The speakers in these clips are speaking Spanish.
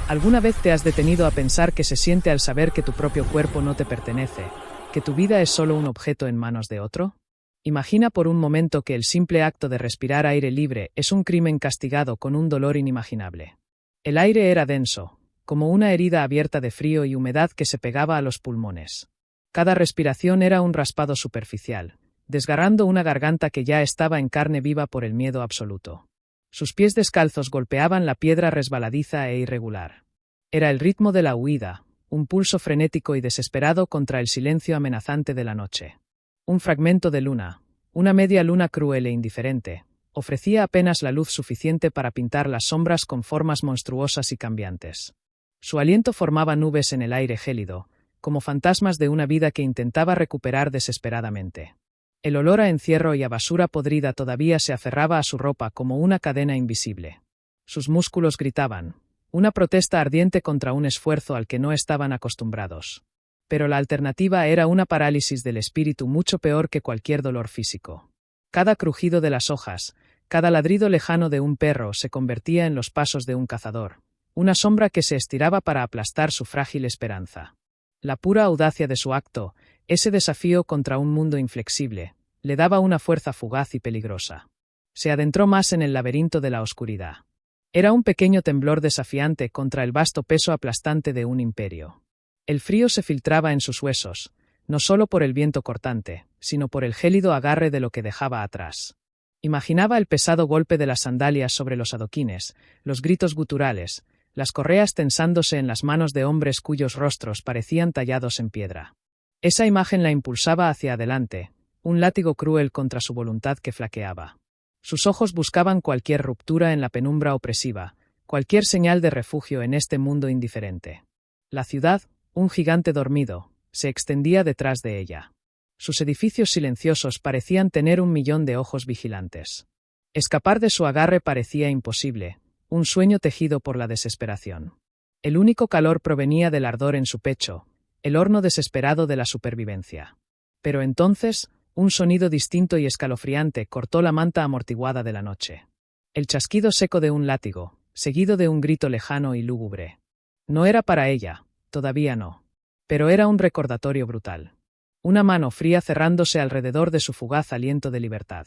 ¿Alguna vez te has detenido a pensar qué se siente al saber que tu propio cuerpo no te pertenece, que tu vida es solo un objeto en manos de otro? Imagina por un momento que el simple acto de respirar aire libre es un crimen castigado con un dolor inimaginable. El aire era denso, como una herida abierta de frío y humedad que se pegaba a los pulmones. Cada respiración era un raspado superficial, desgarrando una garganta que ya estaba en carne viva por el miedo absoluto. Sus pies descalzos golpeaban la piedra resbaladiza e irregular. Era el ritmo de la huida, un pulso frenético y desesperado contra el silencio amenazante de la noche. Un fragmento de luna, una media luna cruel e indiferente, ofrecía apenas la luz suficiente para pintar las sombras con formas monstruosas y cambiantes. Su aliento formaba nubes en el aire gélido, como fantasmas de una vida que intentaba recuperar desesperadamente. El olor a encierro y a basura podrida todavía se aferraba a su ropa como una cadena invisible. Sus músculos gritaban, una protesta ardiente contra un esfuerzo al que no estaban acostumbrados. Pero la alternativa era una parálisis del espíritu mucho peor que cualquier dolor físico. Cada crujido de las hojas, cada ladrido lejano de un perro se convertía en los pasos de un cazador, una sombra que se estiraba para aplastar su frágil esperanza. La pura audacia de su acto, ese desafío contra un mundo inflexible, le daba una fuerza fugaz y peligrosa. Se adentró más en el laberinto de la oscuridad. Era un pequeño temblor desafiante contra el vasto peso aplastante de un imperio. El frío se filtraba en sus huesos, no solo por el viento cortante, sino por el gélido agarre de lo que dejaba atrás. Imaginaba el pesado golpe de las sandalias sobre los adoquines, los gritos guturales, las correas tensándose en las manos de hombres cuyos rostros parecían tallados en piedra. Esa imagen la impulsaba hacia adelante, un látigo cruel contra su voluntad que flaqueaba. Sus ojos buscaban cualquier ruptura en la penumbra opresiva, cualquier señal de refugio en este mundo indiferente. La ciudad, un gigante dormido, se extendía detrás de ella. Sus edificios silenciosos parecían tener 1.000.000 de ojos vigilantes. Escapar de su agarre parecía imposible, un sueño tejido por la desesperación. El único calor provenía del ardor en su pecho, el horno desesperado de la supervivencia. Pero entonces, un sonido distinto y escalofriante cortó la manta amortiguada de la noche. El chasquido seco de un látigo, seguido de un grito lejano y lúgubre. No era para ella, todavía no. Pero era un recordatorio brutal. Una mano fría cerrándose alrededor de su fugaz aliento de libertad.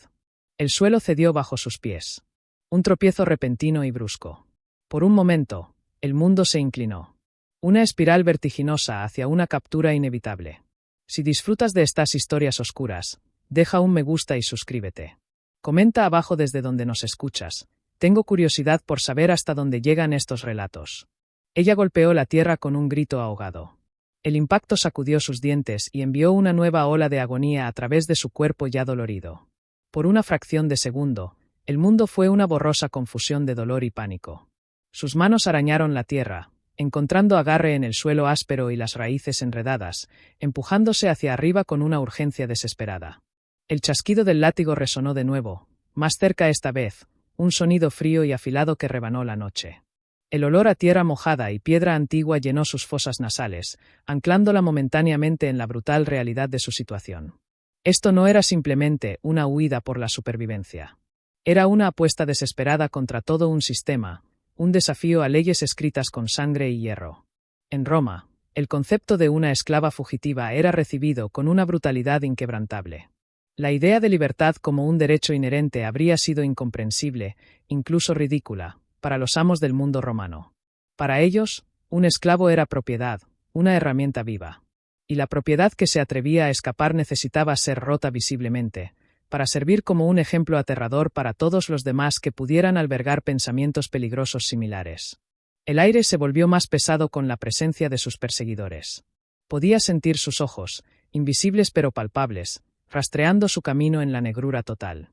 El suelo cedió bajo sus pies. Un tropiezo repentino y brusco. Por un momento, el mundo se inclinó. Una espiral vertiginosa hacia una captura inevitable. Si disfrutas de estas historias oscuras, deja un me gusta y suscríbete. Comenta abajo desde donde nos escuchas. Tengo curiosidad por saber hasta dónde llegan estos relatos. Ella golpeó la tierra con un grito ahogado. El impacto sacudió sus dientes y envió una nueva ola de agonía a través de su cuerpo ya dolorido. Por una fracción de segundo, el mundo fue una borrosa confusión de dolor y pánico. Sus manos arañaron la tierra, encontrando agarre en el suelo áspero y las raíces enredadas, empujándose hacia arriba con una urgencia desesperada. El chasquido del látigo resonó de nuevo, más cerca esta vez, un sonido frío y afilado que rebanó la noche. El olor a tierra mojada y piedra antigua llenó sus fosas nasales, anclándola momentáneamente en la brutal realidad de su situación. Esto no era simplemente una huida por la supervivencia. Era una apuesta desesperada contra todo un sistema, un desafío a leyes escritas con sangre y hierro. En Roma, el concepto de una esclava fugitiva era recibido con una brutalidad inquebrantable. La idea de libertad como un derecho inherente habría sido incomprensible, incluso ridícula, para los amos del mundo romano. Para ellos, un esclavo era propiedad, una herramienta viva. Y la propiedad que se atrevía a escapar necesitaba ser rota visiblemente, para servir como un ejemplo aterrador para todos los demás que pudieran albergar pensamientos peligrosos similares. El aire se volvió más pesado con la presencia de sus perseguidores. Podía sentir sus ojos, invisibles pero palpables, rastreando su camino en la negrura total.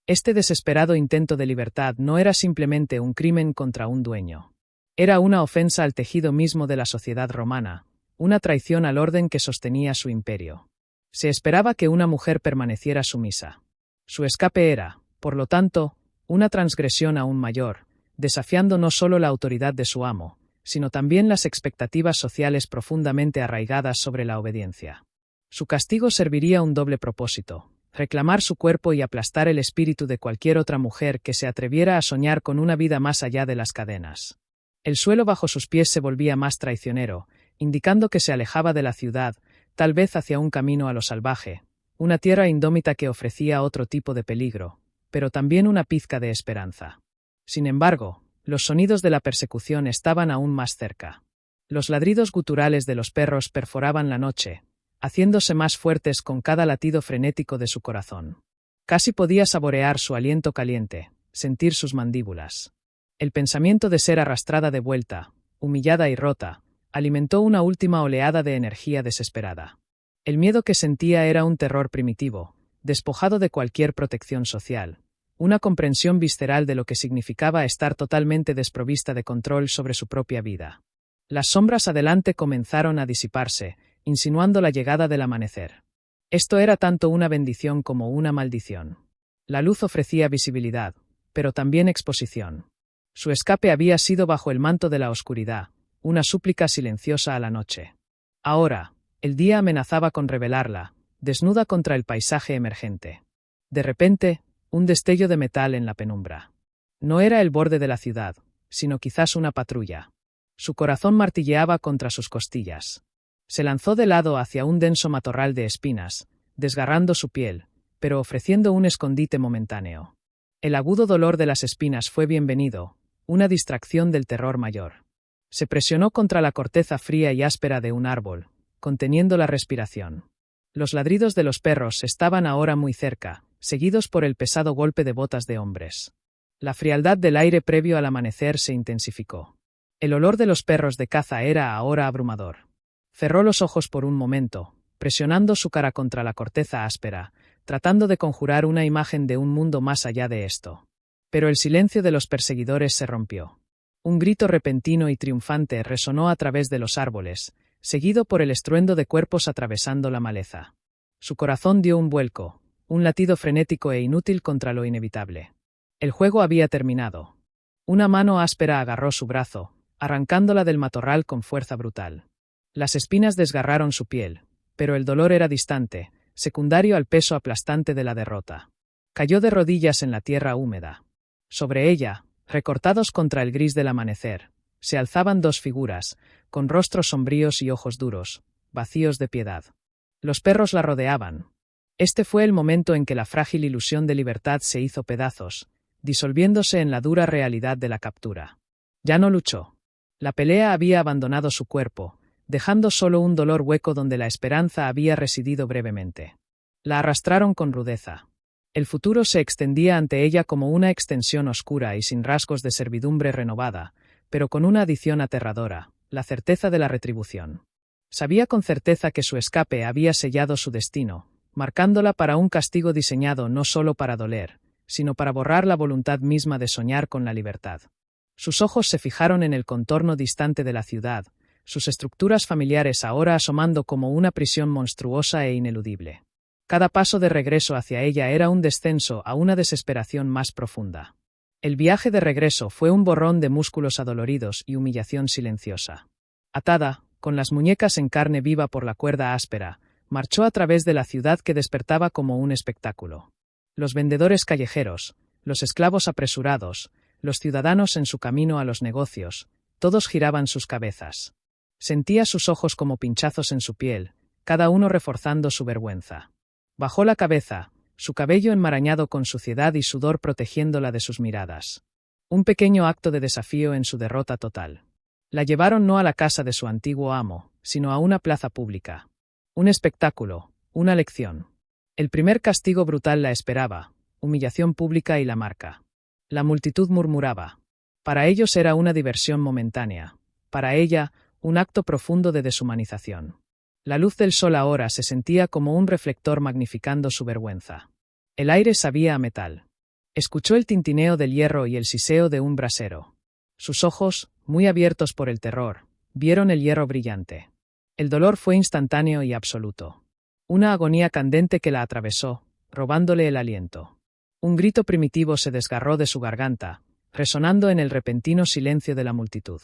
Este desesperado intento de libertad no era simplemente un crimen contra un dueño. Era una ofensa al tejido mismo de la sociedad romana, una traición al orden que sostenía su imperio. Se esperaba que una mujer permaneciera sumisa. Su escape era, por lo tanto, una transgresión aún mayor, desafiando no solo la autoridad de su amo, sino también las expectativas sociales profundamente arraigadas sobre la obediencia. Su castigo serviría un doble propósito: reclamar su cuerpo y aplastar el espíritu de cualquier otra mujer que se atreviera a soñar con una vida más allá de las cadenas. El suelo bajo sus pies se volvía más traicionero, indicando que se alejaba de la ciudad, tal vez hacia un camino a lo salvaje, una tierra indómita que ofrecía otro tipo de peligro, pero también una pizca de esperanza. Sin embargo, los sonidos de la persecución estaban aún más cerca. Los ladridos guturales de los perros perforaban la noche, haciéndose más fuertes con cada latido frenético de su corazón. Casi podía saborear su aliento caliente, sentir sus mandíbulas. El pensamiento de ser arrastrada de vuelta, humillada y rota, alimentó una última oleada de energía desesperada. El miedo que sentía era un terror primitivo, despojado de cualquier protección social, una comprensión visceral de lo que significaba estar totalmente desprovista de control sobre su propia vida. Las sombras adelante comenzaron a disiparse, insinuando la llegada del amanecer. Esto era tanto una bendición como una maldición. La luz ofrecía visibilidad, pero también exposición. Su escape había sido bajo el manto de la oscuridad, una súplica silenciosa a la noche. Ahora, el día amenazaba con revelarla, desnuda contra el paisaje emergente. De repente, un destello de metal en la penumbra. No era el borde de la ciudad, sino quizás una patrulla. Su corazón martilleaba contra sus costillas. Se lanzó de lado hacia un denso matorral de espinas, desgarrando su piel, pero ofreciendo un escondite momentáneo. El agudo dolor de las espinas fue bienvenido, una distracción del terror mayor. Se presionó contra la corteza fría y áspera de un árbol, conteniendo la respiración. Los ladridos de los perros estaban ahora muy cerca, seguidos por el pesado golpe de botas de hombres. La frialdad del aire previo al amanecer se intensificó. El olor de los perros de caza era ahora abrumador. Cerró los ojos por un momento, presionando su cara contra la corteza áspera, tratando de conjurar una imagen de un mundo más allá de esto. Pero el silencio de los perseguidores se rompió. Un grito repentino y triunfante resonó a través de los árboles, seguido por el estruendo de cuerpos atravesando la maleza. Su corazón dio un vuelco, un latido frenético e inútil contra lo inevitable. El juego había terminado. Una mano áspera agarró su brazo, arrancándola del matorral con fuerza brutal. Las espinas desgarraron su piel, pero el dolor era distante, secundario al peso aplastante de la derrota. Cayó de rodillas en la tierra húmeda. Sobre ella, recortados contra el gris del amanecer, se alzaban dos figuras, con rostros sombríos y ojos duros, vacíos de piedad. Los perros la rodeaban. Este fue el momento en que la frágil ilusión de libertad se hizo pedazos, disolviéndose en la dura realidad de la captura. Ya no luchó. La pelea había abandonado su cuerpo, dejando solo un dolor hueco donde la esperanza había residido brevemente. La arrastraron con rudeza. El futuro se extendía ante ella como una extensión oscura y sin rasgos de servidumbre renovada, pero con una adición aterradora, la certeza de la retribución. Sabía con certeza que su escape había sellado su destino, marcándola para un castigo diseñado no solo para doler, sino para borrar la voluntad misma de soñar con la libertad. Sus ojos se fijaron en el contorno distante de la ciudad, sus estructuras familiares ahora asomando como una prisión monstruosa e ineludible. Cada paso de regreso hacia ella era un descenso a una desesperación más profunda. El viaje de regreso fue un borrón de músculos adoloridos y humillación silenciosa. Atada, con las muñecas en carne viva por la cuerda áspera, marchó a través de la ciudad que despertaba como un espectáculo. Los vendedores callejeros, los esclavos apresurados, los ciudadanos en su camino a los negocios, todos giraban sus cabezas. Sentía sus ojos como pinchazos en su piel, cada uno reforzando su vergüenza. Bajó la cabeza, su cabello enmarañado con suciedad y sudor protegiéndola de sus miradas. Un pequeño acto de desafío en su derrota total. La llevaron no a la casa de su antiguo amo, sino a una plaza pública. Un espectáculo, una lección. El primer castigo brutal la esperaba, humillación pública y la marca. La multitud murmuraba. Para ellos era una diversión momentánea, para ella, un acto profundo de deshumanización. La luz del sol ahora se sentía como un reflector magnificando su vergüenza. El aire sabía a metal. Escuchó el tintineo del hierro y el siseo de un brasero. Sus ojos, muy abiertos por el terror, vieron el hierro brillante. El dolor fue instantáneo y absoluto. Una agonía candente que la atravesó, robándole el aliento. Un grito primitivo se desgarró de su garganta, resonando en el repentino silencio de la multitud.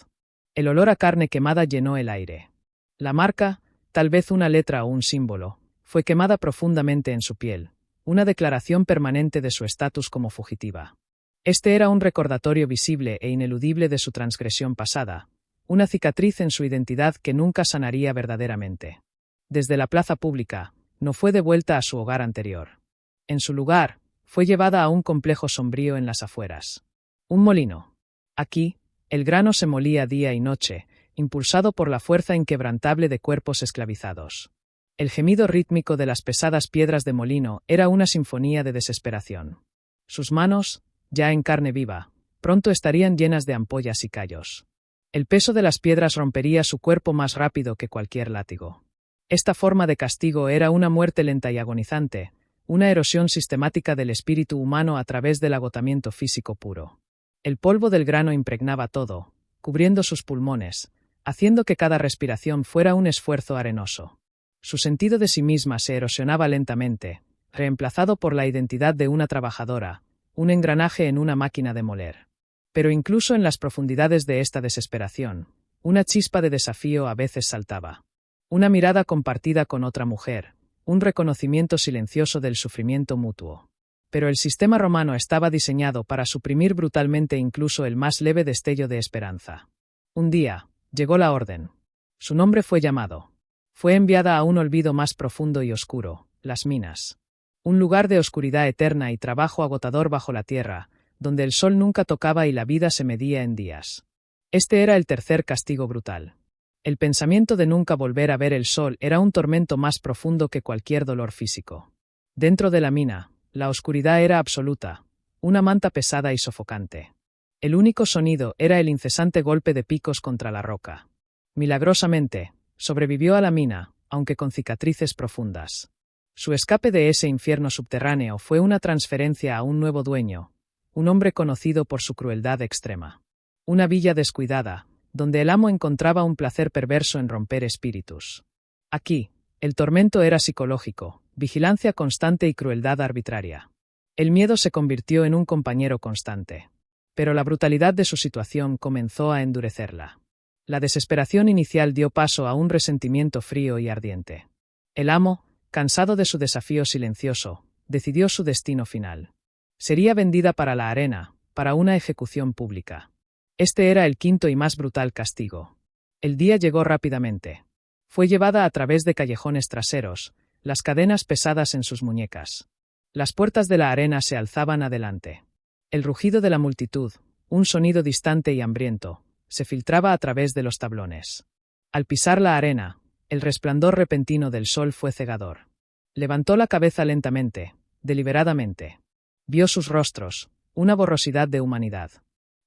El olor a carne quemada llenó el aire. La marca, tal vez una letra o un símbolo, fue quemada profundamente en su piel, una declaración permanente de su estatus como fugitiva. Este era un recordatorio visible e ineludible de su transgresión pasada, una cicatriz en su identidad que nunca sanaría verdaderamente. Desde la plaza pública, no fue devuelta a su hogar anterior. En su lugar, fue llevada a un complejo sombrío en las afueras. Un molino. Aquí, el grano se molía día y noche, impulsado por la fuerza inquebrantable de cuerpos esclavizados. El gemido rítmico de las pesadas piedras de molino era una sinfonía de desesperación. Sus manos, ya en carne viva, pronto estarían llenas de ampollas y callos. El peso de las piedras rompería su cuerpo más rápido que cualquier látigo. Esta forma de castigo era una muerte lenta y agonizante, una erosión sistemática del espíritu humano a través del agotamiento físico puro. El polvo del grano impregnaba todo, cubriendo sus pulmones, haciendo que cada respiración fuera un esfuerzo arenoso. Su sentido de sí misma se erosionaba lentamente, reemplazado por la identidad de una trabajadora, un engranaje en una máquina de moler. Pero incluso en las profundidades de esta desesperación, una chispa de desafío a veces saltaba. Una mirada compartida con otra mujer, un reconocimiento silencioso del sufrimiento mutuo. Pero el sistema romano estaba diseñado para suprimir brutalmente incluso el más leve destello de esperanza. Un día, llegó la orden. Su nombre fue llamado. Fue enviada a un olvido más profundo y oscuro, las minas. Un lugar de oscuridad eterna y trabajo agotador bajo la tierra, donde el sol nunca tocaba y la vida se medía en días. Este era el tercer castigo brutal. El pensamiento de nunca volver a ver el sol era un tormento más profundo que cualquier dolor físico. Dentro de la mina, la oscuridad era absoluta, una manta pesada y sofocante. El único sonido era el incesante golpe de picos contra la roca. Milagrosamente, sobrevivió a la mina, aunque con cicatrices profundas. Su escape de ese infierno subterráneo fue una transferencia a un nuevo dueño, un hombre conocido por su crueldad extrema. Una villa descuidada, donde el amo encontraba un placer perverso en romper espíritus. Aquí, el tormento era psicológico, vigilancia constante y crueldad arbitraria. El miedo se convirtió en un compañero constante. Pero la brutalidad de su situación comenzó a endurecerla. La desesperación inicial dio paso a un resentimiento frío y ardiente. El amo, cansado de su desafío silencioso, decidió su destino final. Sería vendida para la arena, para una ejecución pública. Este era el quinto y más brutal castigo. El día llegó rápidamente. Fue llevada a través de callejones traseros, las cadenas pesadas en sus muñecas. Las puertas de la arena se alzaban adelante. El rugido de la multitud, un sonido distante y hambriento, se filtraba a través de los tablones. Al pisar la arena, el resplandor repentino del sol fue cegador. Levantó la cabeza lentamente, deliberadamente. Vio sus rostros, una borrosidad de humanidad.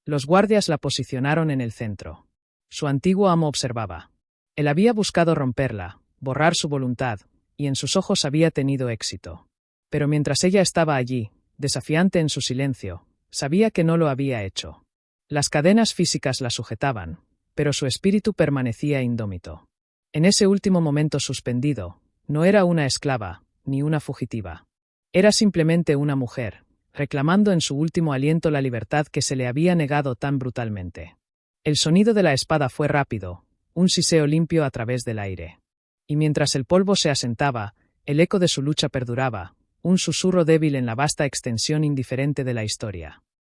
Los guardias la posicionaron en el centro. Su antiguo amo observaba. Él había buscado romperla, borrar su voluntad, y en sus ojos había tenido éxito. Pero mientras ella estaba allí, desafiante en su silencio, sabía que no lo había hecho. Las cadenas físicas la sujetaban, pero su espíritu permanecía indómito. En ese último momento suspendido, no era una esclava, ni una fugitiva. Era simplemente una mujer, reclamando en su último aliento la libertad que se le había negado tan brutalmente. El sonido de la espada fue rápido, un siseo limpio a través del aire. Y mientras el polvo se asentaba, el eco de su lucha perduraba, un susurro débil en la vasta extensión indiferente de la historia.